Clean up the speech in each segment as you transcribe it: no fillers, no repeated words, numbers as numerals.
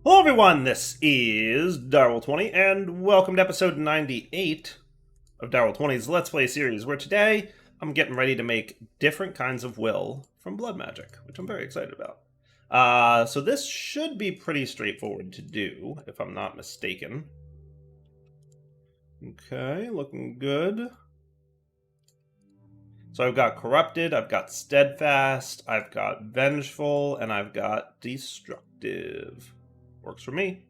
Hello everyone, this is Darwell20, and welcome to episode 98 of Darwell20's Let's Play series, where today I'm getting ready to make different kinds of will from blood magic, which I'm very excited about. So this should be pretty straightforward to do, if I'm not mistaken. Okay, looking good. So I've got Corrupted, I've got Steadfast, I've got Vengeful, and I've got Destructive. Works for me.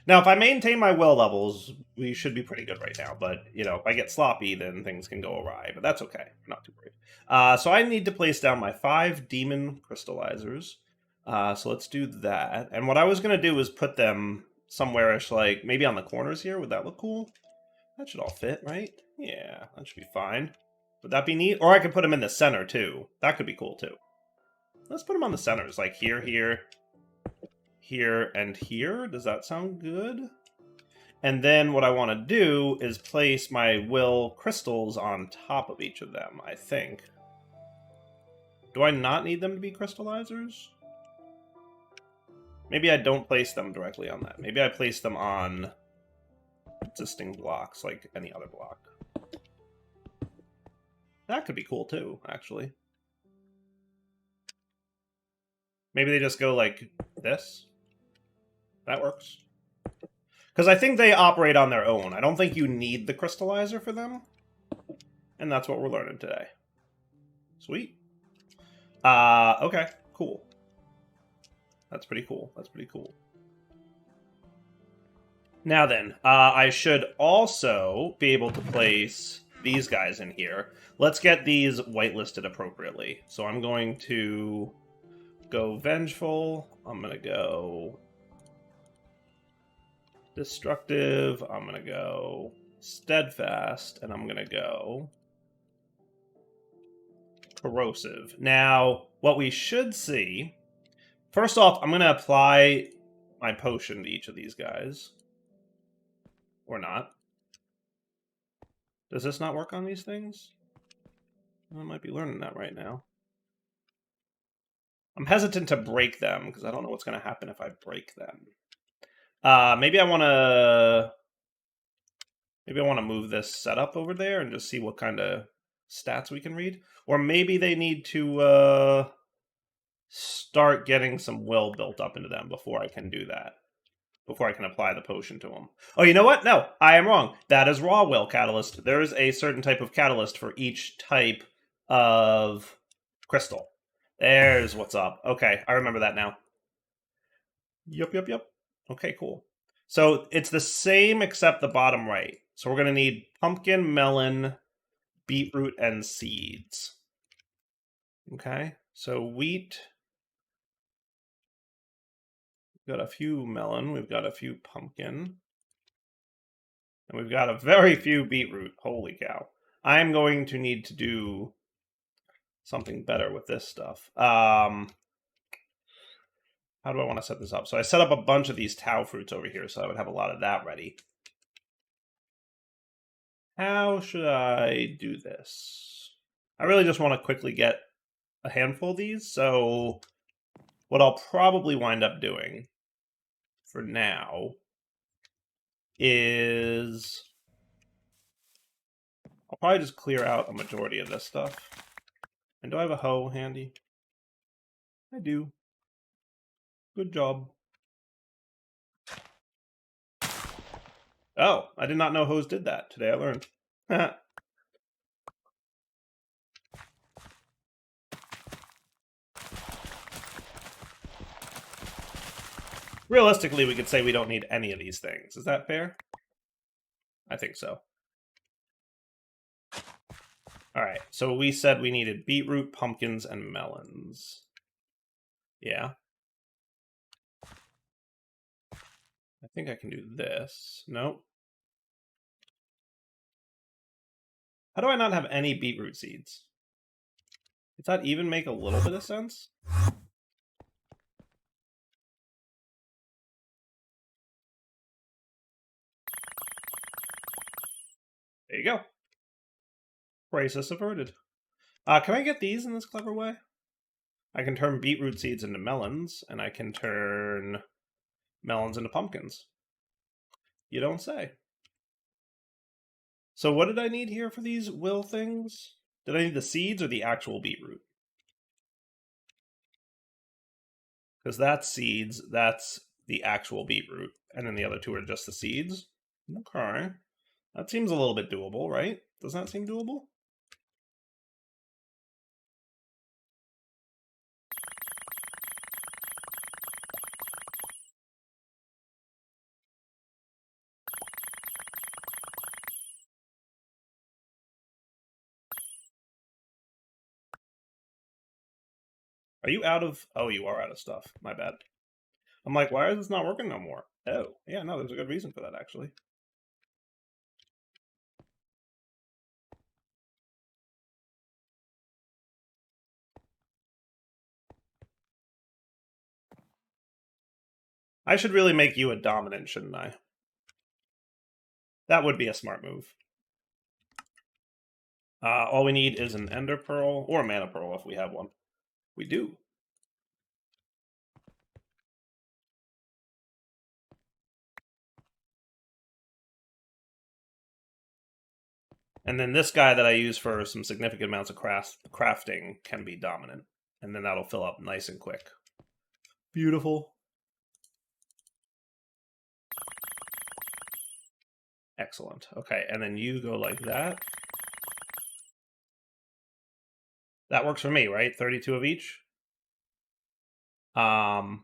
Now, if I maintain my will levels, we should be pretty good right now. But, you know, if I get sloppy, then things can go awry. But that's okay. I'm not too worried. So I need to place down my 5 demon crystallizers. So let's do that. And what I was going to do is put them somewhere-ish, like maybe on the corners here. Would that look cool? That should all fit, right? Yeah, that should be fine. Would that be neat? Or I could put them in the center, too. That could be cool, too. Let's put them on the centers, like here, here, here, and here. Does that sound good? And then what I want to do is place my will crystals on top of each of them, I think. Do I not need them to be crystallizers? Maybe I don't place them directly on that. Maybe I place them on existing blocks, like any other block. That could be cool too, actually. Maybe they just go like this. That works. Because I think they operate on their own. I don't think you need the crystallizer for them. And that's what we're learning today. Sweet. Okay, cool. That's pretty cool. That's pretty cool. Now then, I should also be able to place these guys in here. Let's get these whitelisted appropriately. So I'm going to go Vengeful. I'm going to go Destructive. I'm going to go Steadfast. And I'm going to go Corrosive. Now, what we should see... First off, I'm going to apply my potion to each of these guys. Or not. Does this not work on these things? I might be learning that right now. I'm hesitant to break them, because I don't know what's going to happen if I break them. Maybe I want to... Maybe I want to move this setup over there and just see what kind of stats we can read. Or maybe they need to start getting some will built up into them before I can do that. Before I can apply the potion to them. Oh, you know what? No, I am wrong. That is raw will catalyst. There is a certain type of catalyst for each type of crystal. There's what's up. Okay, I remember that now. Yep. Okay, cool. So it's the same except the bottom right. So we're going to need pumpkin, melon, beetroot, and seeds. Okay, so wheat. We've got a few melon. We've got a few pumpkin. And we've got a very few beetroot. Holy cow. I'm going to need to do something better with this stuff. How do I want to set this up? So I set up a bunch of these tau fruits over here, so I would have a lot of that ready. How should I do this? I really just want to quickly get a handful of these, so what I'll probably wind up doing for now is I'll probably just clear out a majority of this stuff. And do I have a hoe handy? I do. Good job. Oh, I did not know hoes did that. Today I learned. Realistically, we could say we don't need any of these things. Is that fair? I think so. Alright, so we said we needed beetroot, pumpkins, and melons. Yeah. I think I can do this. Nope. How do I not have any beetroot seeds? Does that even make a little bit of sense? There you go. Crisis averted. Can I get these in this clever way? I can turn beetroot seeds into melons, and I can turn Melons into pumpkins. You don't say. So what did I need here for these will things? Did I need the seeds or the actual beetroot? Because that's seeds, that's the actual beetroot, and then the other two are just the seeds. Okay. That seems a little bit doable, right? Does that seem doable? Are you out of... Oh, you are out of stuff. My bad. I'm like, why is this not working no more? Oh, yeah, no, there's a good reason for that, actually. I should really make you a dominant, shouldn't I? That would be a smart move. All we need is an ender pearl, or a mana pearl if we have one. We do. And then this guy that I use for some significant amounts of crafting can be dominant. And then that'll fill up nice and quick. Beautiful. Excellent. Okay, and then you go like that. That works for me, right? 32 of each. I'm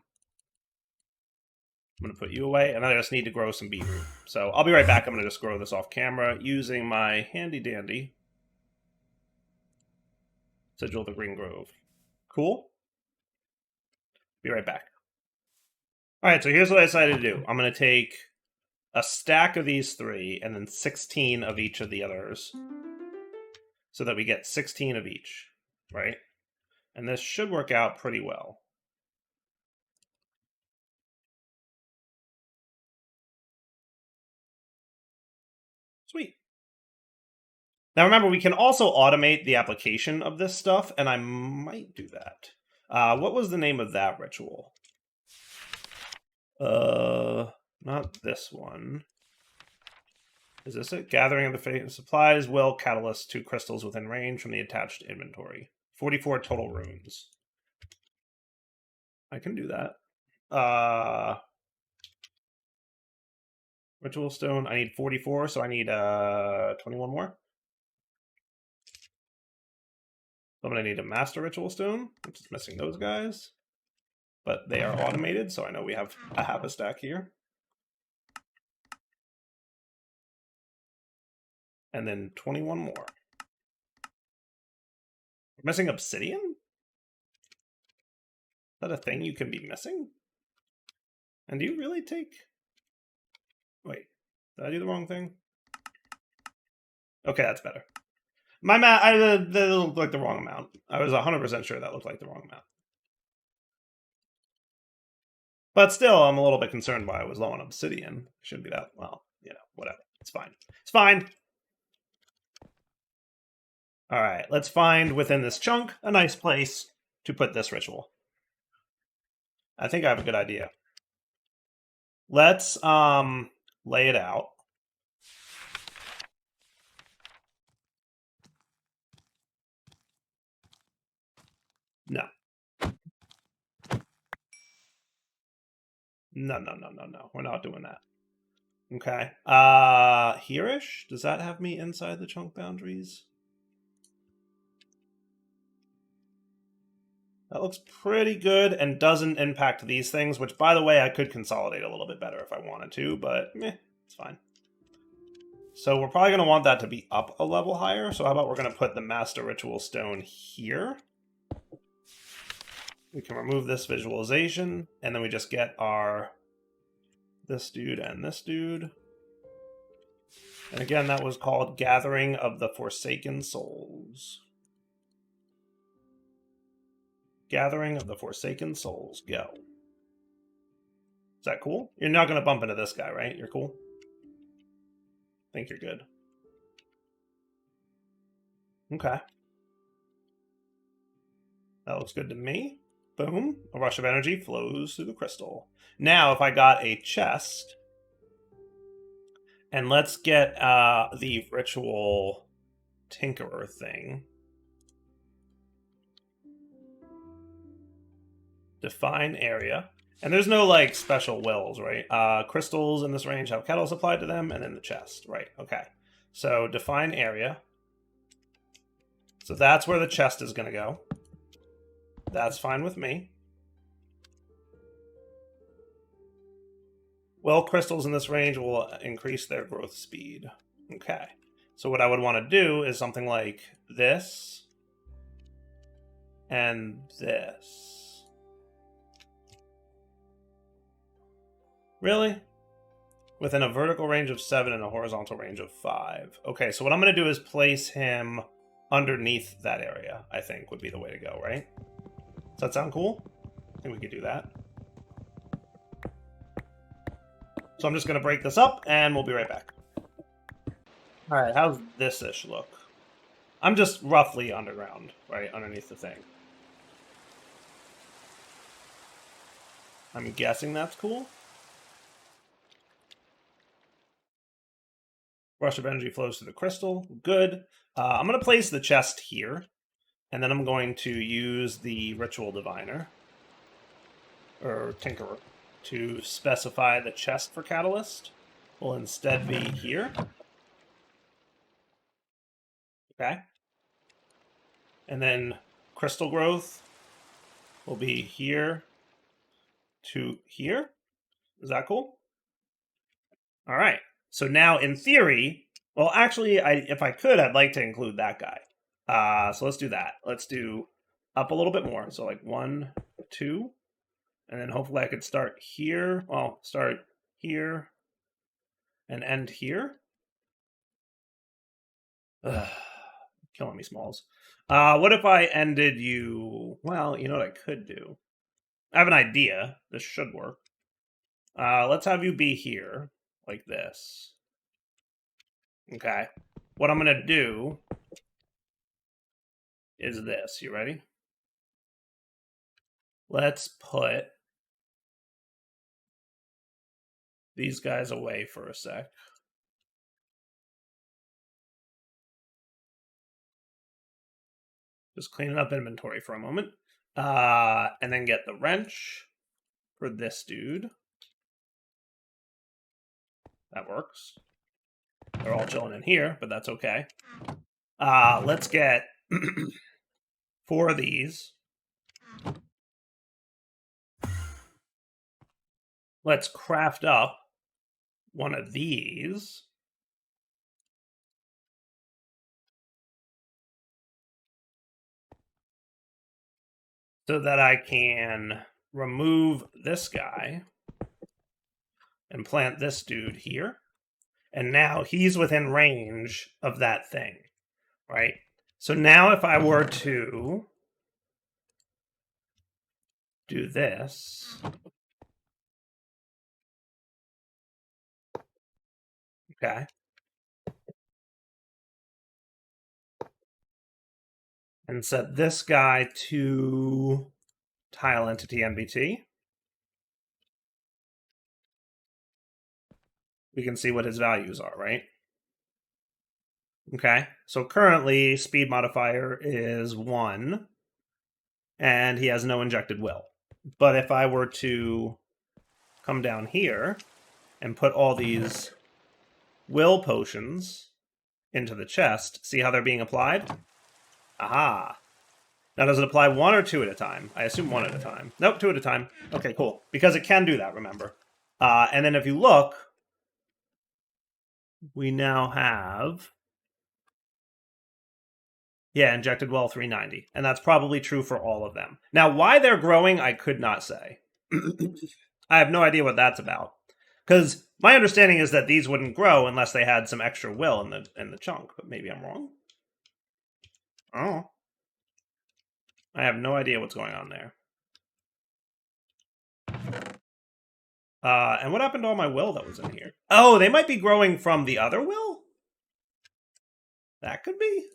going to put you away, and I just need to grow some beetroot. So I'll be right back. I'm going to just grow this off camera using my handy-dandy Sigil of the Green Grove. Cool? Be right back. All right, so here's what I decided to do. I'm going to take a stack of these three and then 16 of each of the others so that we get 16 of each, right? And this should work out pretty well. Sweet. Now remember, we can also automate the application of this stuff, and I might do that. What was the name of that ritual? Not this one. Is this it? Gathering of the Fate supplies will catalyst 2 crystals within range from the attached inventory. 44 total runes. I can do that. Ritual stone. I need 44, so I need 21 more. I'm going to need a master ritual stone, which is missing those guys. But they are automated, so I know we have a half a stack here. And then 21 more. We're missing obsidian? Is that a thing you can be missing? And do you really take... Wait, did I do the wrong thing? Okay, that's better. My math, that looked like the wrong amount. I was 100% sure that looked like the wrong amount. But still, I'm a little bit concerned why I was low on obsidian. Shouldn't be that, well, you know, whatever. It's fine. It's fine. All right, let's find within this chunk a nice place to put this ritual. I think I have a good idea. Let's lay it out. No. No. We're not doing that. Okay. Here-ish? Does that have me inside the chunk boundaries? That looks pretty good and doesn't impact these things, which, by the way, I could consolidate a little bit better if I wanted to, but it's fine. So we're probably going to want that to be up a level higher, so how about we're going to put the Master Ritual Stone here. We can remove this visualization, and then we just get our... this dude and this dude. And again, that was called Gathering of the Forsaken Souls. Gathering of the Forsaken Souls. Go. Is that cool? You're not going to bump into this guy, right? You're cool? I think you're good. Okay. That looks good to me. Boom. A rush of energy flows through the crystal. Now, if I got a chest, and let's get the ritual tinkerer thing. Define area. And there's no, like, special wills, right? Crystals in this range have kettles applied to them, and then the chest. Right, okay. So, define area. So that's where the chest is going to go. That's fine with me. Well, crystals in this range will increase their growth speed. Okay. So what I would want to do is something like this and this. Really? Within a vertical range of 7 and a horizontal range of 5. Okay, so what I'm going to do is place him underneath that area, I think would be the way to go, right? Does that sound cool? I think we could do that. So I'm just going to break this up, and we'll be right back. Alright, how's this-ish look? I'm just roughly underground, right, underneath the thing. I'm guessing that's cool. Rush of energy flows through the crystal. Good. I'm going to place the chest here, and then I'm going to use the ritual diviner, or tinkerer, to specify the chest for catalyst. Will instead be here. Okay. And then crystal growth will be here to here. Is that cool? All right. So now, in theory, well, actually, if I could, I'd like to include that guy. So let's do that. Let's do up a little bit more. So like 1, 2, and then hopefully I could start here. Well, start here and end here. Ugh, killing me, Smalls. What if I ended you? Well, you know what I could do? I have an idea. This should work. Let's have you be here, like this. Okay. What I'm going to do is this. You ready? Let's put these guys away for a sec. Just cleaning up inventory for a moment. And then get the wrench for this dude. That works. They're all chilling in here, but that's okay. Let's get 4 of these. Let's craft up one of these. So that I can remove this guy and plant this dude here. And now he's within range of that thing, right? So now if I were to do this, okay, and set this guy to tile entity NBT, we can see what his values are, right? Okay, so currently speed modifier is 1, and he has no injected will. But if I were to come down here and put all these will potions into the chest, see how they're being applied? Aha. Now, does it apply 1 or 2 at a time? I assume 1 at a time. Nope, 2 at a time. Okay, cool. Because it can do that, remember. And then if you look, we now have... Yeah, injected well 390. And that's probably true for all of them. Now, why they're growing, I could not say. I have no idea what that's about. Because my understanding is that these wouldn't grow unless they had some extra will in the chunk. But maybe I'm wrong. Oh. I have no idea what's going on there. And what happened to all my will that was in here? Oh, they might be growing from the other will? That could be.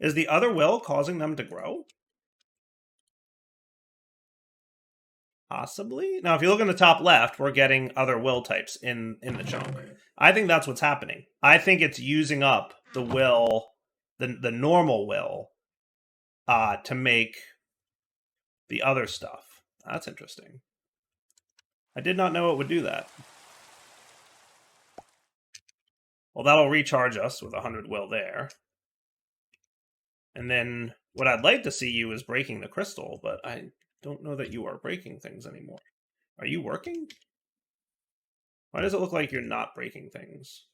Is the other will causing them to grow? Possibly. Now, if you look in the top left, we're getting other will types in the chunk. I think that's what's happening. I think it's using up the will, the normal will, to make the other stuff. That's interesting. I did not know it would do that. Well, that'll recharge us with 100 will there. And then what I'd like to see you is breaking the crystal, but I don't know that you are breaking things anymore. Are you working? Why does it look like you're not breaking things?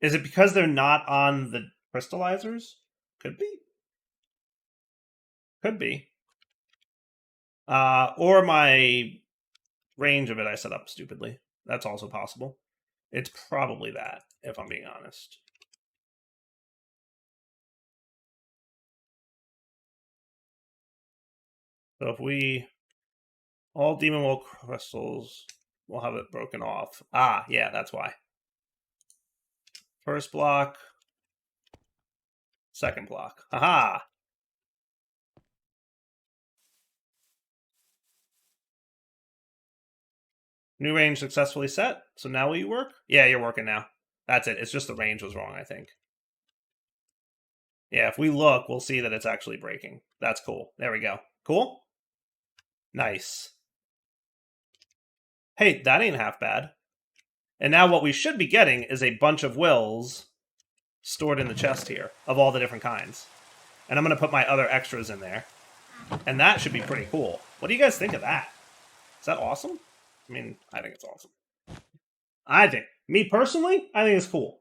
Is it because they're not on the crystallizers? Could be. Could be. Or my range of it I set up stupidly. That's also possible. It's probably that, if I'm being honest. So if we... all Demon Will crystals, we'll have it broken off. Ah, yeah, that's why. First block. Second block. Aha! New range successfully set. So now will you work? Yeah, you're working now. That's it. It's just the range was wrong, I think. Yeah, if we look, we'll see that it's actually breaking. That's cool. There we go. Cool? Nice. Hey, that ain't half bad. And now what we should be getting is a bunch of wills stored in the chest here of all the different kinds. And I'm going to put my other extras in there. And that should be pretty cool. What do you guys think of that? Is that awesome? I mean, I think it's awesome. Me personally, I think it's cool.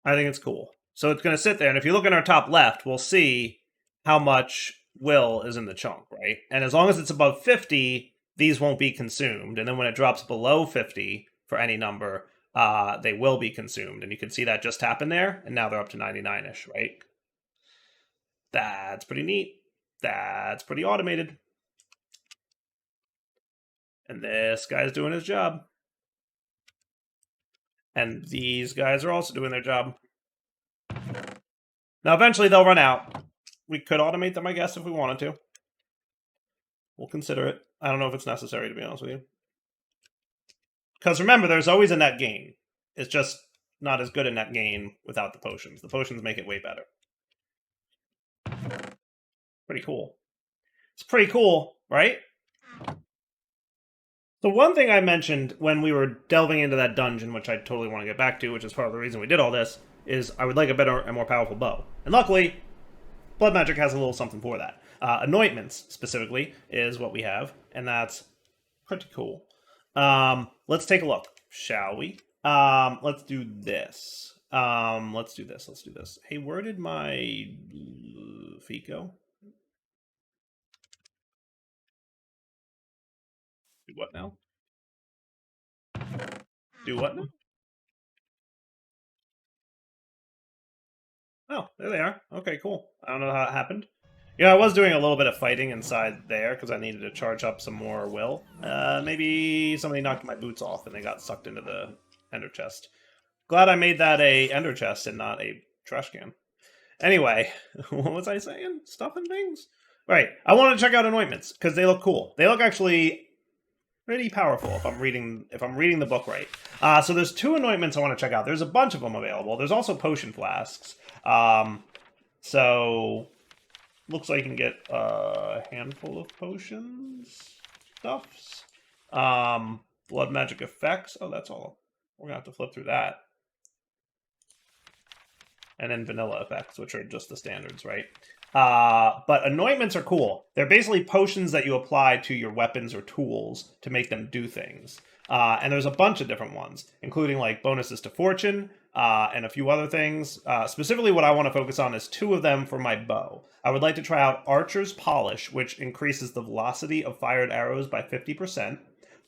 I think it's cool. So it's going to sit there, and if you look in our top left, we'll see how much will is in the chunk, right? And as long as it's above 50, these won't be consumed. And then when it drops below 50 for any number, they will be consumed. And you can see that just happen there, and now they're up to 99-ish, right? That's pretty neat. That's pretty automated. And this guy's doing his job. And these guys are also doing their job. Now, eventually they'll run out. We could automate them, I guess, if we wanted to. We'll consider it. I don't know if it's necessary, to be honest with you. Because remember, there's always a net gain. It's just not as good a net gain without the potions. The potions make it way better. Pretty cool. It's pretty cool, right? The one thing I mentioned when we were delving into that dungeon, which I totally want to get back to, which is part of the reason we did all this, is I would like a better and more powerful bow. And luckily, Blood Magic has a little something for that. Anointments, specifically, is what we have, and that's pretty cool. Let's take a look, shall we? Let's do this. Let's do this. Hey, where did my feet go? Do what now? Do what now? Oh, there they are. Okay, cool. I don't know how it happened. Yeah, I was doing a little bit of fighting inside there because I needed to charge up some more will. Maybe somebody knocked my boots off and they got sucked into the ender chest. Glad I made that a ender chest and not a trash can. Anyway, what was I saying? Stuff and things? Right. I want to check out anointments because they look cool. They look actually pretty powerful if I'm reading the book right. So there's 2 anointments I want to check out. There's a bunch of them available. There's also potion flasks. So looks like you can get a handful of potions stuffs. Blood magic effects. Oh, that's all. We're gonna have to flip through that. And then vanilla effects, which are just the standards, right? But anointments are cool. They're basically potions that you apply to your weapons or tools to make them do things. And there's a bunch of different ones, including like bonuses to fortune and a few other things. Specifically, what I want to focus on is 2 of them for my bow. I would like to try out Archer's Polish, which increases the velocity of fired arrows by 50%.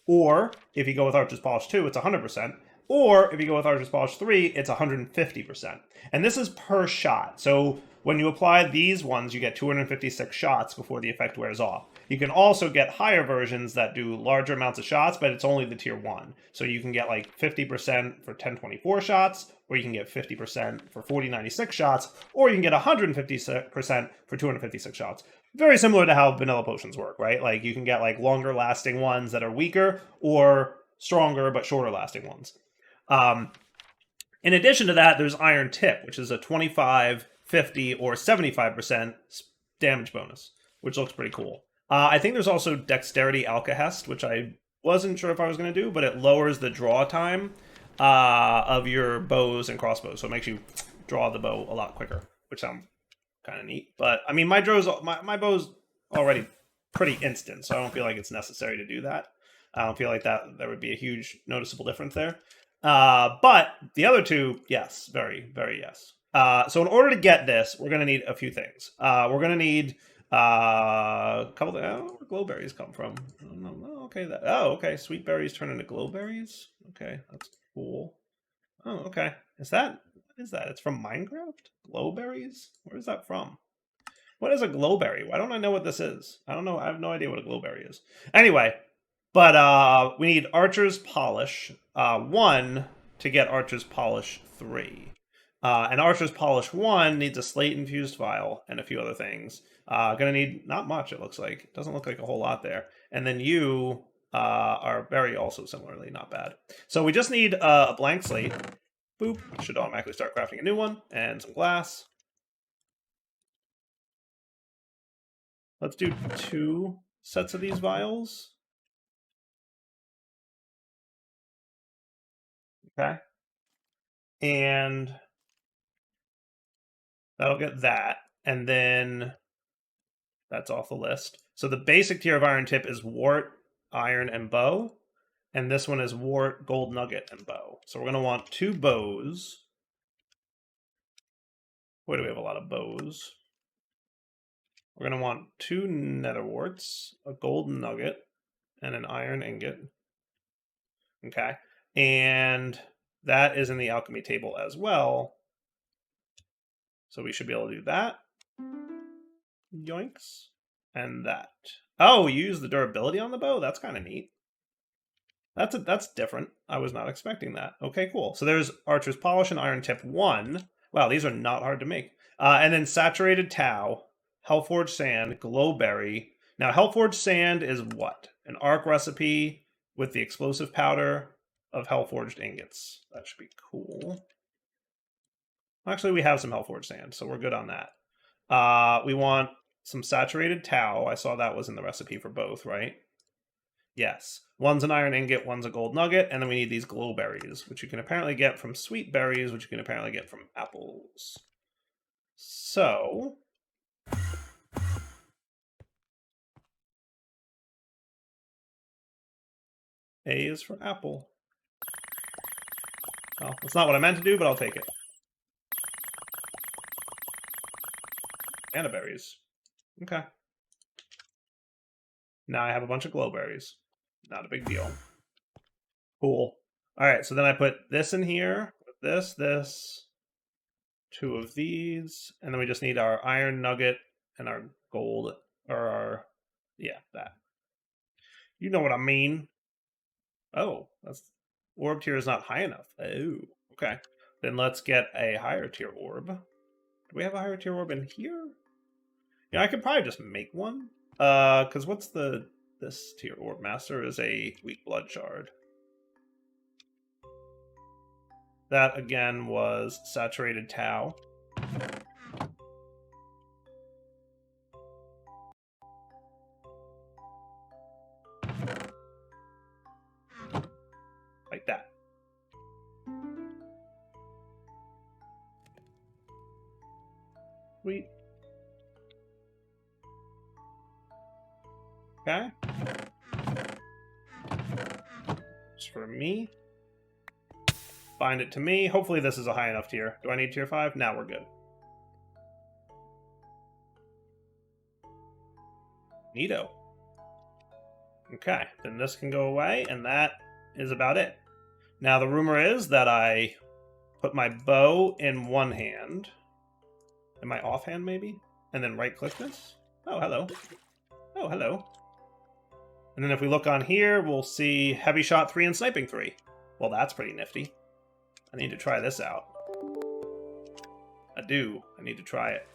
Or, if you go with Archer's Polish 2, it's 100%. Or if you go with Archer's Polish 3, it's 150%. And this is per shot. So when you apply these ones, you get 256 shots before the effect wears off. You can also get higher versions that do larger amounts of shots, but it's only the tier 1. So you can get like 50% for 1024 shots, or you can get 50% for 4096 shots, or you can get 150% for 256 shots. Very similar to how vanilla potions work, right? Like you can get like longer lasting ones that are weaker, or stronger but shorter lasting ones. In addition to that, there's Iron Tip, which is a 25, 50, or 75% damage bonus, which looks pretty cool. I think there's also Dexterity Alkahest, which I wasn't sure if I was going to do, but it lowers the draw time of your bows and crossbows, so it makes you draw the bow a lot quicker, which sounds kind of neat. But I mean, my bow's already pretty instant, so I don't feel like it's necessary to do that. I don't feel like that there would be a huge noticeable difference there. But the other two, yes, very, very yes. So in order to get this, we're going to need a few things. We're going to need a couple of... where glowberries come from? Oh, okay. Okay. Sweet berries turn into glowberries? Okay, that's cool. Oh, okay. What is that? It's from Minecraft? Glowberries? Where is that from? What is a glowberry? Why don't I know what this is? I don't know. I have no idea what a glowberry is. Anyway, but we need Archer's Polish 1 to get Archer's Polish 3. And Archer's Polish 1 needs a slate-infused vial and a few other things. Gonna need not much, it looks like. It doesn't look like a whole lot there. And then you are very also similarly not bad. So we just need a blank slate. Boop. Should automatically start crafting a new one. And some glass. Let's do 2 sets of these vials. Okay. And that'll get that. And then that's off the list. So the basic tier of Iron Tip is Wart, Iron, and Bow. And this one is Wart, Gold Nugget, and Bow. So we're going to want 2 bows. Boy, do we have a lot of bows. We're going to want 2 nether warts, a gold nugget, and an iron ingot. Okay. And that is in the alchemy table as well. So we should be able to do that. Yoinks. And that. Oh, you use the durability on the bow? That's kind of neat. That's different. I was not expecting that. Okay, cool. So there's Archer's Polish and Iron Tip 1. Wow, these are not hard to make. And then Saturated Tau, Hellforged Sand, Glowberry. Now, Hellforged Sand is what? An arc recipe with the explosive powder of Hellforged ingots. That should be cool. Actually, we have some Hellforged Sand, so we're good on that. We want some Saturated Tau. I saw that was in the recipe for both, right? Yes. One's an iron ingot, one's a gold nugget, and then we need these glowberries, which you can apparently get from sweet berries, which you can apparently get from apples. So... A is for apple. Well, that's not what I meant to do, but I'll take it. Berries. Okay. Now I have a bunch of glowberries. Not a big deal. Cool. Alright, so then I put this in here, this, 2 of these, and then we just need our iron nugget and our gold, or our, yeah, that. You know what I mean. Oh, that's, orb tier is not high enough. Oh, okay. Then let's get a higher tier orb. Do we have a higher tier orb in here? Yeah, I could probably just make one. Because what's this tier orb? Master is a weak blood shard. That, again, was Saturated Tau. Like that. Sweet. Okay. Just for me. Bind it to me. Hopefully this is a high enough tier. Do I need tier 5? Now we're good. Neato. Okay, then this can go away, and that is about it. Now, the rumor is that I put my bow in one hand. In my offhand, maybe? And then right-click this? Oh, hello. Oh, hello. And then if we look on here, we'll see Heavy Shot 3 and Sniping 3. Well, that's pretty nifty. I need to try this out. I do. I need to try it.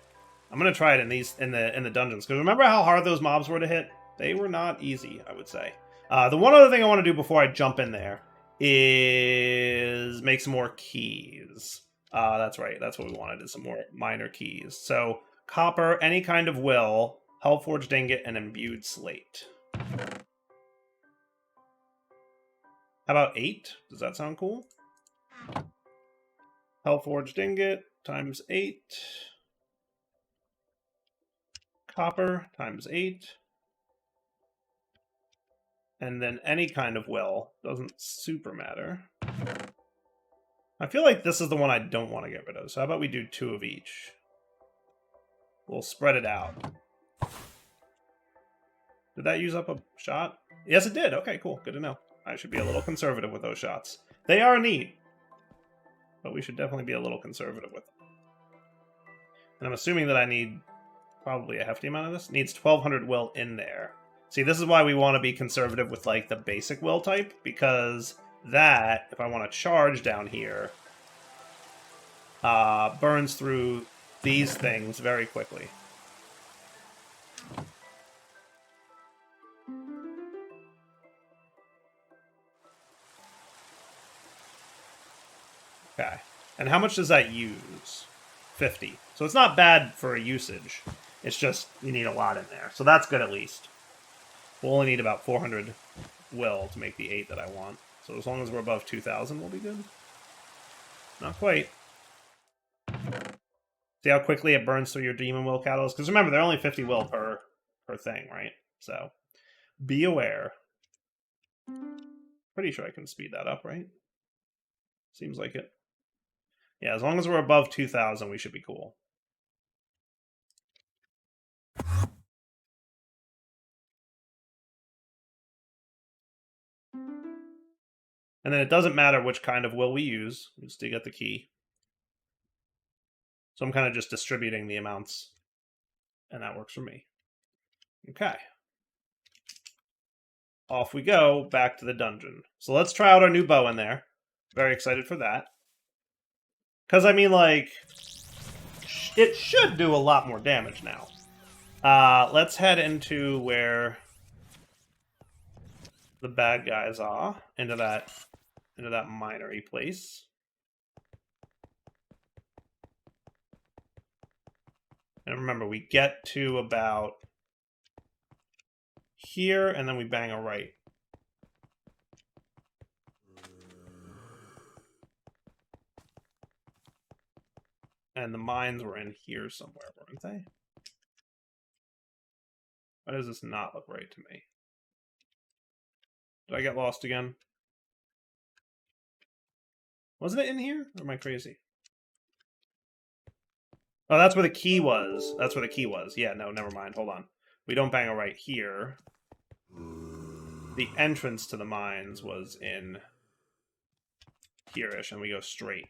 I'm gonna try it in the dungeons, because remember how hard those mobs were to hit? They were not easy, I would say. The one other thing I want to do before I jump in there is make some more keys. That's right. That's what we wanted, is some more minor keys. So, copper, any kind of will, Hellforged Ingot, and Imbued Slate. How about 8? Does that sound cool? Hellforged Ingot times 8. Copper times 8. And then any kind of will. Doesn't super matter. I feel like this is the one I don't want to get rid of. So how about we do 2 of each? We'll spread it out. Did that use up a shot? Yes, it did. Okay, cool. Good to know. I should be a little conservative with those shots. They are neat, but we should definitely be a little conservative with them. And I'm assuming that I need probably a hefty amount of this. It needs 1200 will in there. See, this is why we want to be conservative with, like, the basic will type, because that, if I want to charge down here, burns through these things very quickly. Okay. And how much does that use? 50. So it's not bad for a usage. It's just, you need a lot in there. So that's good at least. We'll only need about 400 will to make the 8 that I want. So as long as we're above 2,000, we'll be good. Not quite. See how quickly it burns through your Demon Will Catalyst? Because remember, they're only 50 will per thing, right? So, be aware. Pretty sure I can speed that up, right? Seems like it. Yeah, as long as we're above 2,000, we should be cool. And then it doesn't matter which kind of will we use. We still get the key. So I'm kind of just distributing the amounts. And that works for me. Okay. Off we go, back to the dungeon. So let's try out our new bow in there. Very excited for that. Because, I mean, like, it should do a lot more damage now. Let's head into where the bad guys are. Into that minery place. And remember, we get to about here, and then we bang a right. And the mines were in here somewhere, weren't they? Why does this not look right to me? Did I get lost again? Wasn't it in here? Or am I crazy? Oh, that's where the key was. That's where the key was. Yeah, no, never mind. Hold on. We don't bang a right here. The entrance to the mines was in here-ish, and we go straight.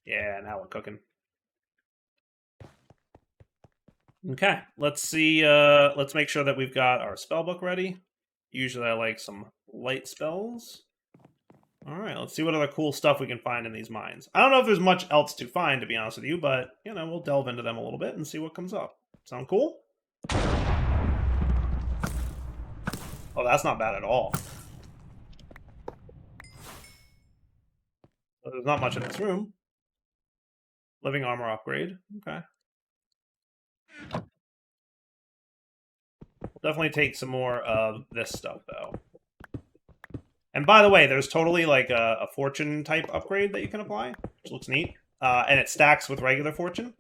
Yeah, now we're cooking. Okay, let's see. Let's make sure that we've got our spellbook ready. Usually I like some light spells. Alright, let's see what other cool stuff we can find in these mines. I don't know if there's much else to find, to be honest with you, but, you know, we'll delve into them a little bit and see what comes up. Sound cool? Oh, that's not bad at all. So there's not much in this room. Living armor upgrade. Okay. We'll definitely take some more of this stuff, though. And by the way, there's totally like a fortune type upgrade that you can apply, which looks neat. And it stacks with regular fortune.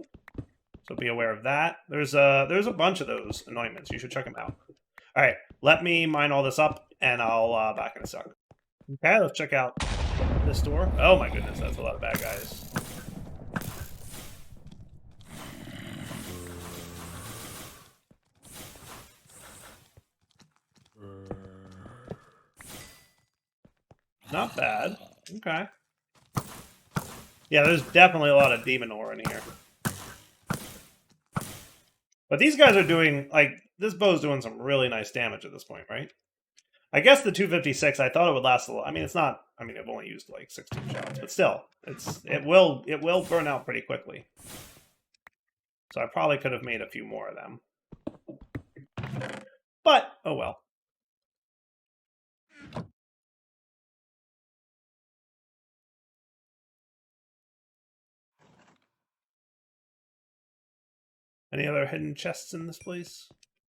So be aware of that. There's a bunch of those anointments. You should check them out. All right, let me mine all this up, and I'll back in a sec. Okay, let's check out this door. Oh my goodness, that's a lot of bad guys. Not bad. Okay. Yeah, there's definitely a lot of demon ore in here. But these guys are doing, like, this bow's doing some really nice damage at this point, right? I guess the 256, I thought it would last a lot. I mean, it's not, I mean, I've only used like 16 shots, but still, it will burn out pretty quickly. So I probably could have made a few more of them. But, oh well. Any other hidden chests in this place?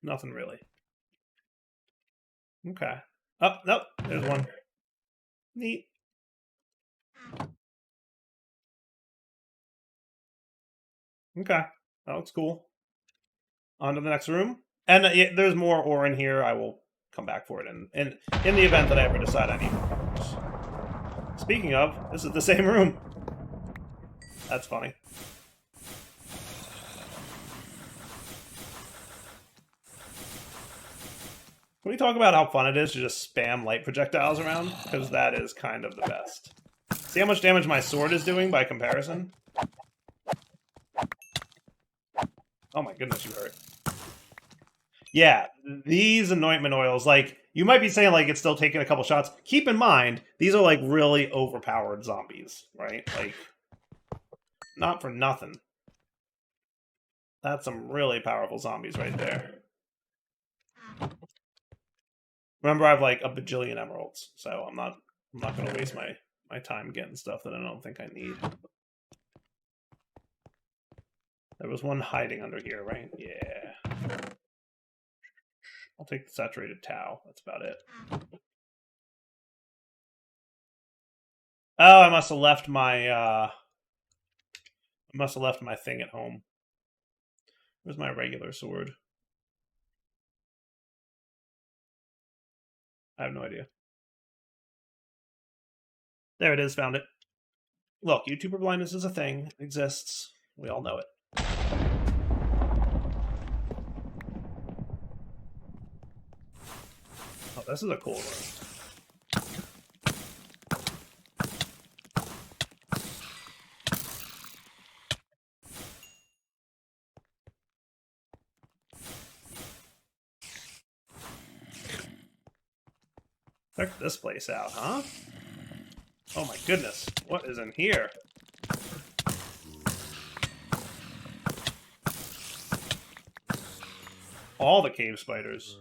Nothing really. Okay. Oh, nope, there's one. Neat. Okay, that looks cool. On to the next room. And yeah, there's more ore in here. I will come back for it in the event that I ever decide I need more parts. Speaking of, this is the same room. That's funny. Can we talk about how fun it is to just spam light projectiles around? Because that is kind of the best. See how much damage my sword is doing by comparison? Oh my goodness, you hurt. Yeah, these anointment oils, like, you might be saying, like, it's still taking a couple shots. Keep in mind, these are, like, really overpowered zombies, right? Like, not for nothing. That's some really powerful zombies right there. Remember, I have, like, a bajillion emeralds, so I'm not going to waste my time getting stuff that I don't think I need. There was one hiding under here, right? Yeah. I'll take the saturated tau. That's about it. Oh, I must have left my thing at home. Where's my regular sword? I have no idea. There it is, found it. Look, YouTuber blindness is a thing. It exists. We all know it. Oh, this is a cool room. Check this place out, huh? Oh my goodness, what is in here? All the cave spiders.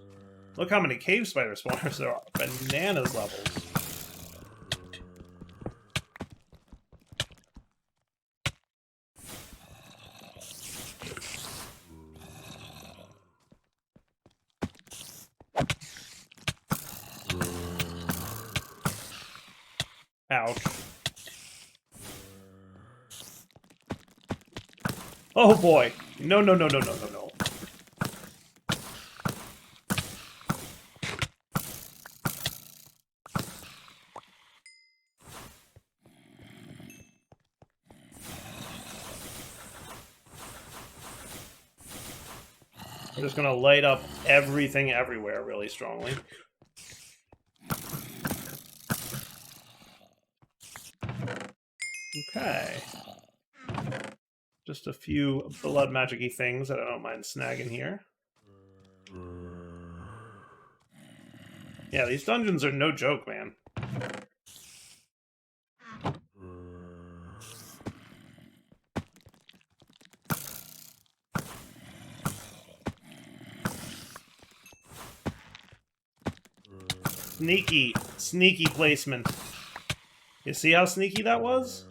Look how many cave spider spawners there are. Bananas levels. Ouch. Oh boy. No, no, no, no, no, no, no. We're just gonna light up everything everywhere really strongly. Okay. Just a few blood magic-y things that I don't mind snagging here. Yeah, these dungeons are no joke, man. Sneaky, sneaky placement. You see how sneaky that was?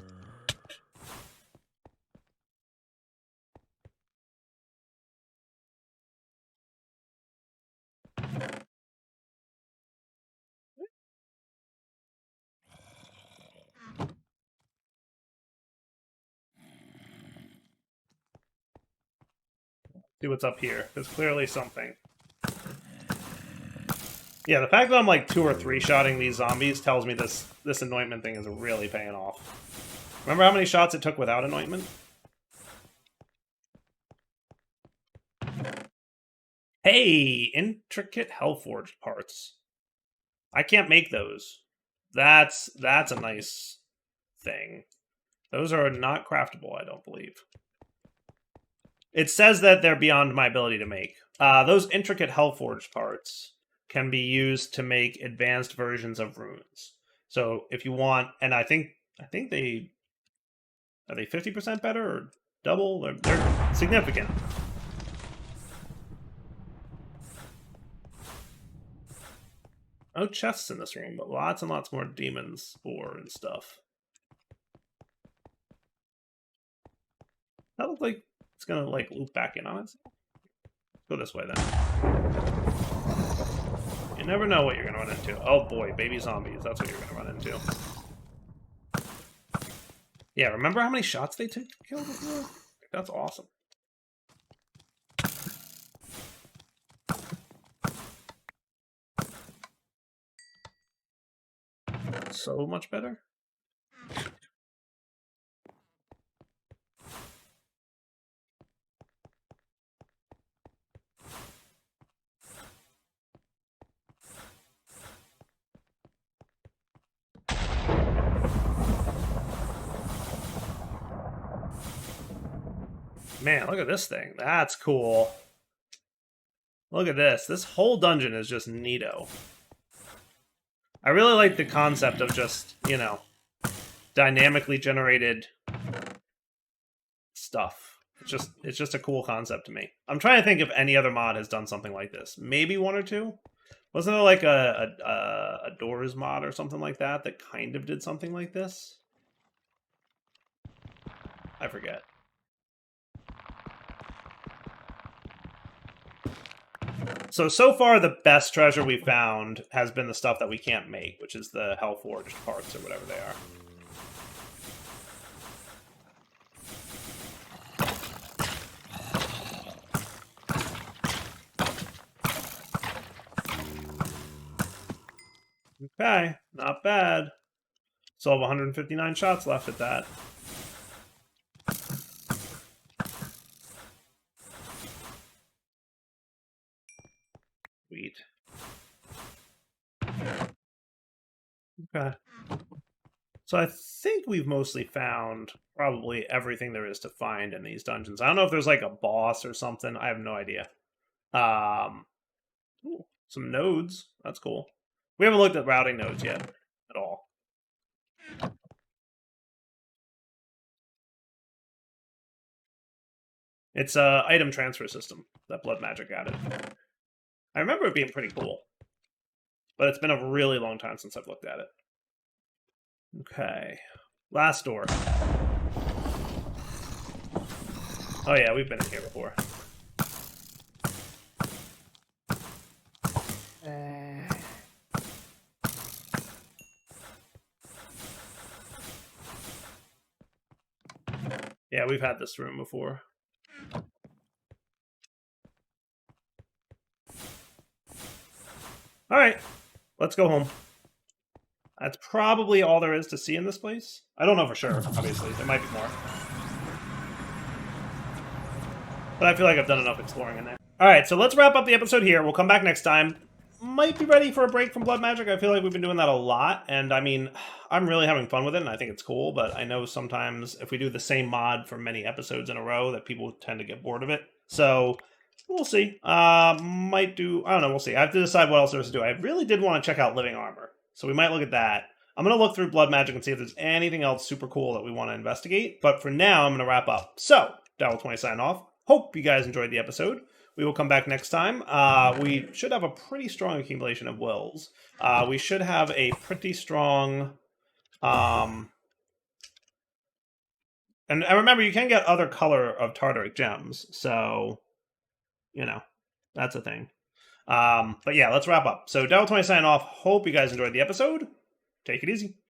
See what's up here. There's clearly something. Yeah, the fact that I'm like 2 or 3 shotting these zombies tells me this anointment thing is really paying off. Remember how many shots it took without anointment? Hey, intricate Hellforged parts. I can't make those. That's a nice thing. Those are not craftable, I don't believe. It says that they're beyond my ability to make. Those intricate Hellforged parts can be used to make advanced versions of runes. So if you want, and I think they are they 50% better or double? They're significant. No chests in this room, but lots and lots more demons ore and stuff. That looks like it's gonna like loop back in on itself. Go this way then. You never know what you're gonna run into. Oh boy, baby zombies. That's what you're gonna run into. Yeah, remember how many shots they took to kill before? That's awesome. So much better. Man, look at this thing. That's cool. Look at this. This whole dungeon is just neato. I really like the concept of just, you know, dynamically generated stuff. It's just a cool concept to me. I'm trying to think if any other mod has done something like this. Maybe one or two. Wasn't there like a Doors mod or something like that that kind of did something like this? I forget. So far, the best treasure we found has been the stuff that we can't make, which is the Hellforged parts or whatever they are. Okay, not bad. Still have 159 shots left at that. Sweet. Okay. So I think we've mostly found probably everything there is to find in these dungeons. I don't know if there's like a boss or something. I have no idea. Ooh, some nodes. That's cool. We haven't looked at routing nodes yet at all. It's a item transfer system that Blood Magic added. I remember it being pretty cool, but it's been a really long time since I've looked at it. Okay, last door. Oh yeah, we've been in here before. Yeah, we've had this room before. Alright, let's go home. That's probably all there is to see in this place. I don't know for sure, obviously. There might be more. But I feel like I've done enough exploring in there. Alright, so let's wrap up the episode here. We'll come back next time. Might be ready for a break from Blood Magic. I feel like we've been doing that a lot. And I mean, I'm really having fun with it, and I think it's cool. But I know sometimes if we do the same mod for many episodes in a row, that people tend to get bored of it. So we'll see. Might do, I don't know, we'll see. I have to decide what else there is to do. I really did want to check out Living Armor. So we might look at that. I'm going to look through Blood Magic and see if there's anything else super cool that we want to investigate. But for now, I'm going to wrap up. So, Dowell20 sign off. Hope you guys enjoyed the episode. We will come back next time. We should have a pretty strong accumulation of wills. We should have a pretty strong... and remember, you can get other color of Tartaric gems. So, you know, that's a thing. But yeah, let's wrap up. So, Dowell20 signing off. Hope you guys enjoyed the episode. Take it easy.